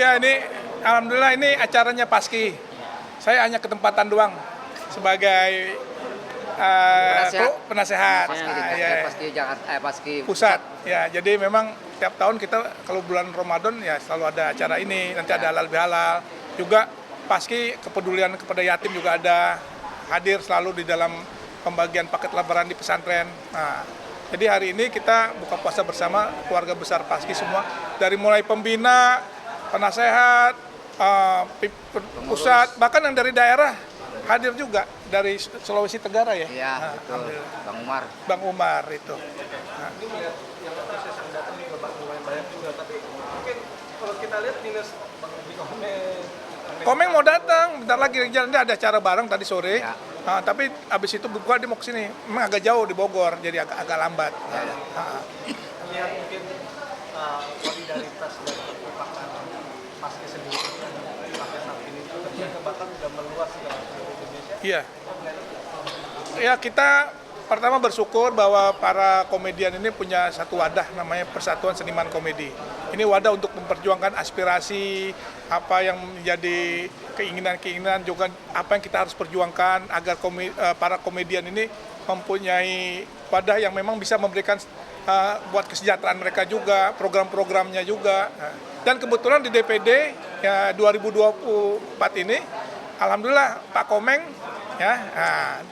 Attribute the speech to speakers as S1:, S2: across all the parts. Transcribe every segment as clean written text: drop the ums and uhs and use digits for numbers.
S1: Iya, ini alhamdulillah ini acaranya Paski. Saya hanya ketempatan doang sebagai penasehat.
S2: Paski Jakarta, Paski
S1: Pusat. Ya, jadi memang tiap tahun kita kalau bulan Ramadan ya selalu ada acara ini. Nanti ada halal bihalal. Juga Paski kepedulian kepada yatim juga ada, hadir selalu di dalam pembagian paket lebaran di pesantren. Nah, jadi hari ini kita buka puasa bersama keluarga besar Paski semua, dari mulai pembina, penasehat, pusat, bahkan yang dari daerah hadir juga dari Sulawesi Tenggara ya.
S2: Iya, betul.
S1: Bang Umar itu. Nah.
S3: Ini melihat yang proses yang datang nih lumayan banyak juga, tapi mungkin kalau kita lihat minus di Komeng
S1: Komeng mau datang, bentar lagi jalan, dia ada acara bareng tadi sore.
S2: Ya.
S1: Tapi abis itu buka dia mau kesini, memang agak jauh di Bogor, jadi agak lambat.
S3: Lihat mungkin solidaritas dan kekompakan Paski sendiri sampai saat ini itu ternyata bahkan sudah meluas ke seluruh Indonesia.
S1: Iya. Ya kita pertama bersyukur bahwa para komedian ini punya satu wadah namanya Persatuan Seniman Komedi. Ini wadah untuk memperjuangkan aspirasi, apa yang menjadi keinginan-keinginan, juga apa yang kita harus perjuangkan agar para komedian ini mempunyai wadah yang memang bisa memberikan buat kesejahteraan mereka juga, program-programnya juga. Dan kebetulan di DPD ya 2024 ini, alhamdulillah Pak Komeng ya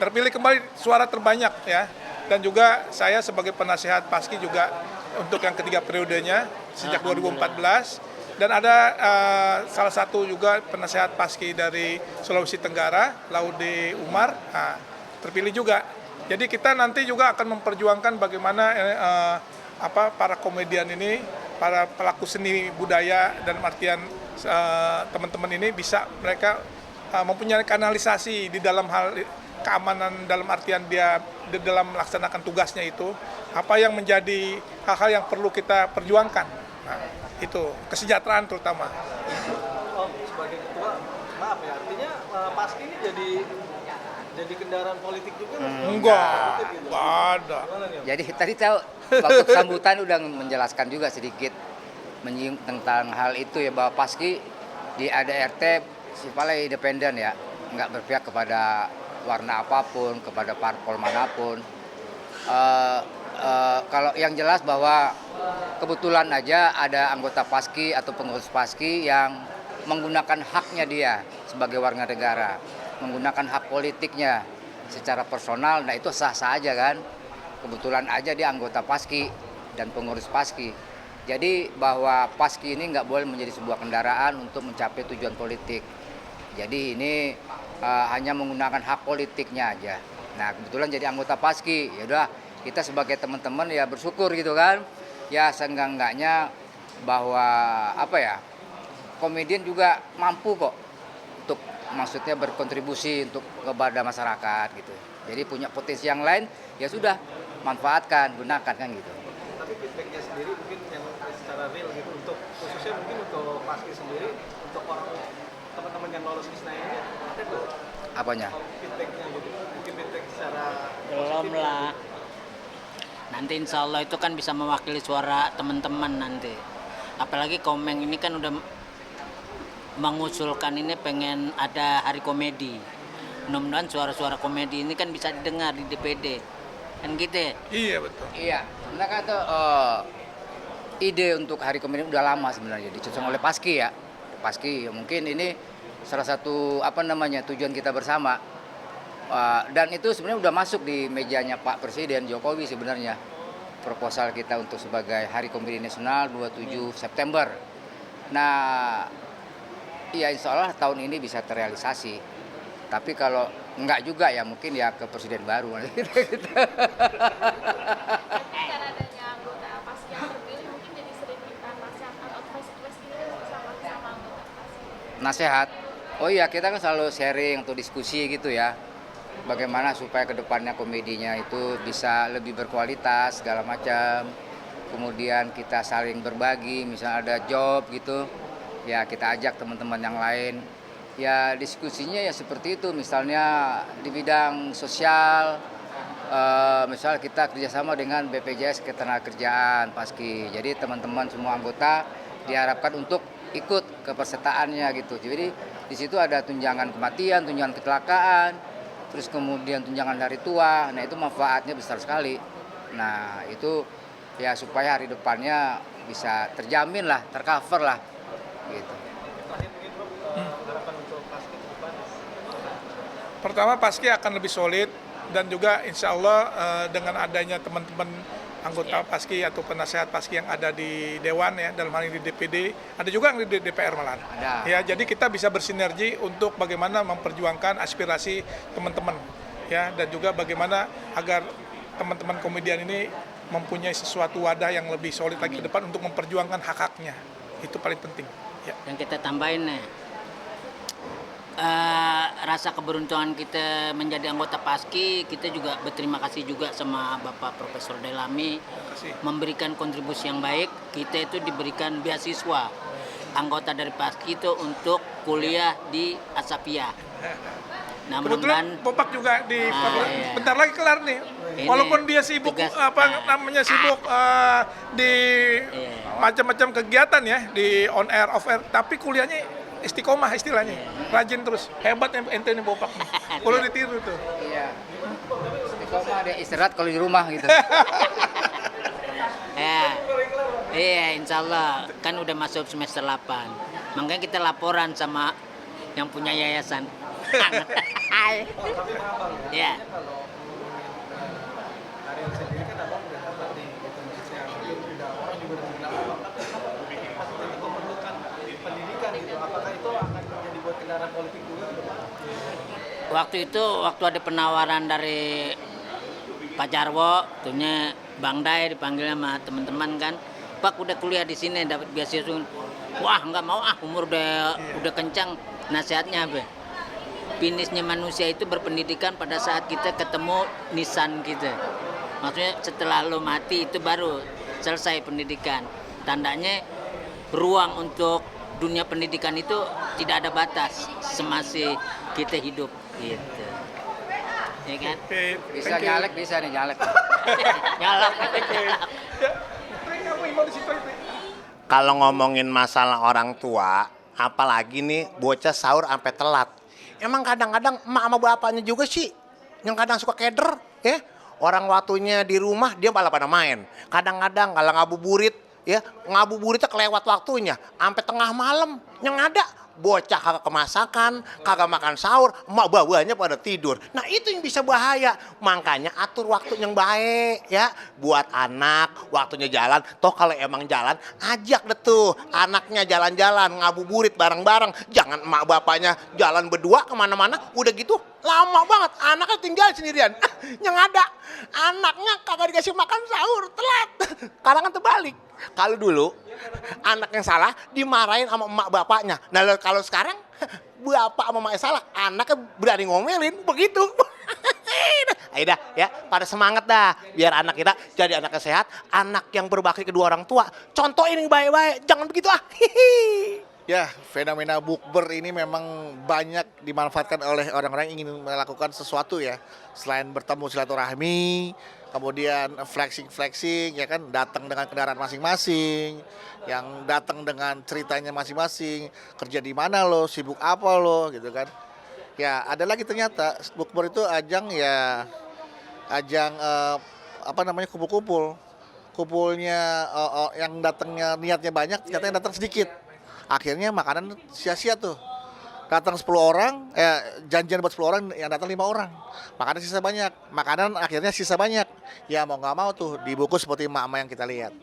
S1: terpilih kembali suara terbanyak ya. Dan juga saya sebagai penasehat Paski juga untuk yang ketiga periodenya sejak 2014. Dan ada salah satu juga penasehat Paski dari Sulawesi Tenggara, Laude Umar, terpilih juga. Jadi kita nanti juga akan memperjuangkan bagaimana para komedian ini, para pelaku seni budaya dan artian teman-teman ini bisa mereka mempunyai kanalisasi di dalam hal keamanan, dalam artian dia di dalam melaksanakan tugasnya itu, apa yang menjadi hal-hal yang perlu kita perjuangkan. Nah, itu kesejahteraan terutama.
S3: Oh, sebagai ketua, maaf ya, artinya Paski ini jadi kendaraan politik juga?
S1: Enggak ada.
S2: Jadi tadi tahu waktu sambutan udah menjelaskan juga sedikit menyinggung tentang hal itu ya, bahwa Paski di ADRT sifatnya independen ya, nggak berpihak kepada warna apapun, kepada parpol manapun. Kalau yang jelas bahwa kebetulan aja ada anggota Paski atau pengurus Paski yang menggunakan haknya dia sebagai warga negara, menggunakan hak politiknya secara personal, nah itu sah-sah aja kan. Kebetulan aja dia anggota Paski dan pengurus Paski. Jadi bahwa Paski ini nggak boleh menjadi sebuah kendaraan untuk mencapai tujuan politik. Jadi ini hanya menggunakan hak politiknya aja. Nah kebetulan jadi anggota Paski, ya udah kita sebagai teman-teman ya bersyukur gitu kan. Ya seenggak-enggaknya bahwa komedian juga mampu kok untuk maksudnya berkontribusi untuk kepada masyarakat gitu. Jadi punya potensi yang lain, ya sudah manfaatkan, gunakan kan gitu.
S3: Tapi feedbacknya sendiri mungkin yang secara real gitu, untuk khususnya mungkin untuk Paski sendiri, untuk orang teman-teman yang lolos di Senayan ini ada nggak?
S2: Apanya?
S3: Feedbacknya gitu, mungkin feedback secara
S4: belum lah. Nanti insya Allah itu kan bisa mewakili suara teman-teman nanti. Apalagi Komeng ini kan udah mengusulkan ini pengen ada hari komedi. Mudah-mudahan suara-suara komedi ini kan bisa didengar di DPD. Kan gitu ya?
S1: Iya betul.
S2: Iya, sebenarnya kan ide untuk hari komedi udah lama sebenarnya dicetuskan oleh Paski ya. Paski mungkin ini salah satu tujuan kita bersama. Dan itu sebenarnya udah masuk di mejanya Pak Presiden Jokowi sebenarnya. Proposal kita untuk sebagai Hari Komedi Nasional 27 September. Nah, ya insya Allah tahun ini bisa terrealisasi. Tapi kalau enggak juga ya mungkin ya ke presiden baru.
S5: Dengan adanya anggota Paski yang terpilih mungkin jadi sering kita nasihat atau advice gitu sama anggota Paski.
S2: Nasihat. Oh iya, kita kan selalu sharing atau diskusi gitu ya. Bagaimana supaya kedepannya komedinya itu bisa lebih berkualitas segala macam. Kemudian kita saling berbagi, misalnya ada job gitu. Ya kita ajak teman-teman yang lain. Ya diskusinya ya seperti itu, misalnya di bidang sosial, misal kita kerjasama dengan BPJS Ketenagakerjaan Paski. Jadi teman-teman semua anggota diharapkan untuk ikut ke pesertaannya gitu. Jadi di situ ada tunjangan kematian, tunjangan kecelakaan, terus kemudian tunjangan hari tua. Nah itu manfaatnya besar sekali. Nah itu ya supaya hari depannya bisa terjamin lah, tercover lah gitu.
S3: Terakhir mungkin Bro, harapan untuk Paski ke depan.
S1: Pertama, Paski akan lebih solid dan juga insya Allah dengan adanya teman-teman anggota Paski atau penasehat Paski yang ada di Dewan ya, dalam hal ini di DPD, ada juga yang di DPR malahan.
S2: Ada.
S1: Ya, jadi kita bisa bersinergi untuk bagaimana memperjuangkan aspirasi teman-teman ya, dan juga bagaimana agar teman-teman komedian ini mempunyai sesuatu wadah yang lebih solid lagi ke depan untuk memperjuangkan hak-haknya. Itu paling penting. Ya.
S4: Dan kita tambahin nih, rasa keberuntungan kita menjadi anggota Paski, kita juga berterima kasih juga sama Bapak Profesor Delami
S1: kasih.
S4: memberikan kontribusi yang baik. Kita itu diberikan beasiswa anggota dari Paski itu untuk kuliah di Asapia. Nah,
S1: Kebetulan
S4: mudah-mudahan
S1: Bopak juga di
S4: iya.
S1: bentar lagi kelar nih.
S4: Ini
S1: Walaupun dia sibuk
S4: tugas,
S1: sibuk di
S4: Iya.
S1: macam-macam kegiatan ya, di on air off air, tapi kuliahnya istiqomah istilahnya. Rajin terus. Hebat ente nih Bopak nih. Perlu ditiru tuh.
S2: Iya. Istiqomah dia istirahat kalau di rumah gitu.
S4: ya, iya, insya Allah kan udah masuk semester 8. Makanya kita laporan sama yang punya yayasan.
S3: Tapi maaf Bang,
S4: Ya.
S3: kalau Aryan sendiri kan Abang udah dapat nih gitu, maksudnya mungkin udah orang juga udah bilang Abang kan pasti tetap memerlukan pendidikan gitu. Apakah itu akan menjadi buat kendaraan politik juga ke depan?
S4: Waktu ada penawaran dari Pak Jarwo, tuhnya Bang Day dipanggil sama teman-teman kan, Pak udah kuliah di sini dapat beasiswa. Wah nggak mau umur udah kencang. Nasihatnya apa? Finishnya manusia itu berpendidikan pada saat kita ketemu nisan kita. Maksudnya setelah lo mati itu baru selesai pendidikan. Tandanya ruang untuk dunia pendidikan itu tidak ada batas semasa kita hidup gitu. Ya kan?
S1: Oke.
S2: Bisa nyalek, bisa nih nyalek.
S4: Nyalak.
S1: Ya, kamu imam di situ itu.
S6: Kalau ngomongin masalah orang tua, apalagi nih bocah sahur sampai telat. Emang kadang-kadang emak sama bapaknya juga sih yang kadang suka keder, ya. Orang waktunya di rumah dia malah pada main. Kadang-kadang kalau ngabuburit, ya ngabuburitnya kelewat waktunya, sampai tengah malam yang ada bocah kagak kemasakan, kagak makan sahur, emak bawahnya pada tidur. Nah itu yang bisa bahaya. Makanya atur waktu yang baik ya. Buat anak, waktunya jalan. Toh kalau emang jalan, ajak deh tuh anaknya jalan-jalan, ngabuburit bareng-bareng. Jangan emak bapaknya jalan berdua kemana-mana. Udah gitu lama banget, anaknya tinggal sendirian. Yang ada, anaknya kagak dikasih makan sahur, telat. Sekarang kan terbalik. Kalau dulu anak yang salah dimarahin sama emak bapaknya. Nah kalau sekarang bapak sama emaknya salah, anaknya berani ngomelin begitu. Ayo dah ya, pada semangat dah biar anak kita jadi anak yang sehat, anak yang berbakti kedua orang tua. Contohin yang baik-baik, jangan begitu ah.
S7: Ya, fenomena bukber ini memang banyak dimanfaatkan oleh orang-orang yang ingin melakukan sesuatu ya. Selain bertemu silaturahmi, kemudian flexing ya kan, datang dengan kendaraan masing-masing, yang datang dengan ceritanya masing-masing, kerja di mana lo, sibuk apa lo gitu kan. Ya, ada lagi ternyata bukber itu ajang kumpul-kumpul. Kumpulnya yang datangnya niatnya banyak, ternyata yang datang sedikit. Akhirnya makanan sia-sia tuh. Datang 10 orang, janjian buat 10 orang, yang datang 5 orang. Makanan sisa banyak. Makanan akhirnya sisa banyak. Ya mau nggak mau tuh dibungkus seperti emak-emak yang kita lihat.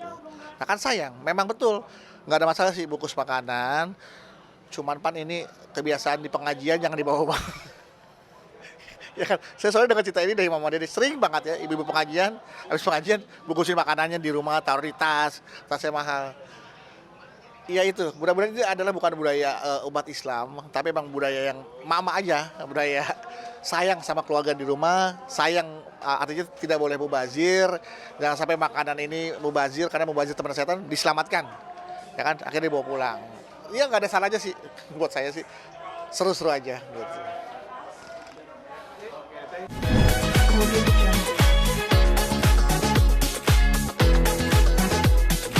S7: Nah kan sayang, memang betul. Nggak ada masalah sih bungkus makanan. Cuman pan ini kebiasaan di pengajian jangan dibawa-bawa. Ya kan, saya soalnya dengar cerita ini dari Mama Dede, sering banget ya ibu-ibu pengajian, habis pengajian bungkusin makanannya di rumah, taruh di tasnya mahal. Iya itu, mudah-mudahan itu adalah bukan budaya umat Islam, tapi memang budaya yang mama aja, budaya sayang sama keluarga di rumah, sayang artinya tidak boleh mubazir, jangan sampai makanan ini mubazir, karena mubazir teman kesehatan diselamatkan, ya kan, akhirnya dibawa pulang. Iya nggak ada salahnya sih, buat saya sih seru-seru aja gitu.